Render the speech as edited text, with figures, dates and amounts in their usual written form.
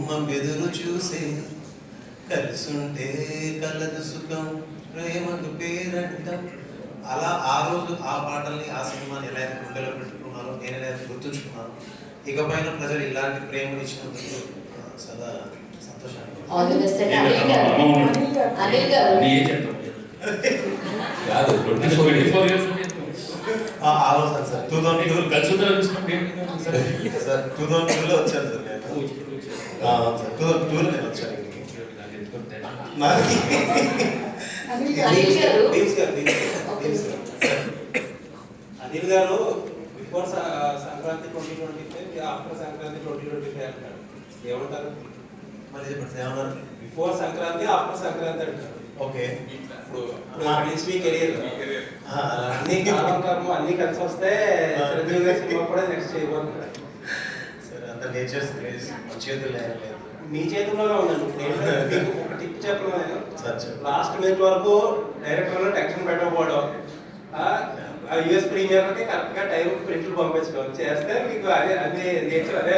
గుమ్మం ఎదురు చూసే కలిసుంటే కలదు సుఖం ప్రేమకు పేరంటం. అలా ఆ రోజు ఆ పాటల్ని ఆ సినిమాని ఎలా అయితే గుండెలో పెట్టుకున్నారో నేను ఎలా అయితే గుర్తుంచుకున్నాను. ఇకపైన ప్రజలు ఇలాంటి ప్రేమను ఇచ్చినందుకు సదా సంతోషంగా సార్ 2002లో వచ్చాను సార్ నేను. సార్ 2002లో నేను వచ్చాను ఇంటికి. అనిల్ గారు బిఫోర్ సంక్రాంతి 2025 ఆఫ్టర్ సంక్రాంతి 2025 అంటారు, ఏమంటారు? మరి ఏమన్నారు? బిఫోర్ సంక్రాంతి ఆఫ్టర్ సంక్రాంతి అంటారు. ఓకే, ఇప్పుడు మీ కెరీర్ అన్ని కలిసి వస్తే చిరంజీవి గారి సినిమా కూడా నెక్స్ట్ చేయబోతున్నారు. సరే, అంత నేచర్స్ గ్రేస్ మన చేతుల్లో లేదు, మీ చేతుల్లోనే ఉందండి. మీకు ఒక టిప్ చెప్పను నేను. లాస్ట్ మినిట్ వరకు డైరెక్టర్ టెన్షన్ పెట్టకపోవడం, యూఎస్ ప్రీమియర్కి కరెక్ట్గా టైం ప్రింట్లు పంపించడం చేస్తే మీకు అదే నేచర్ అదే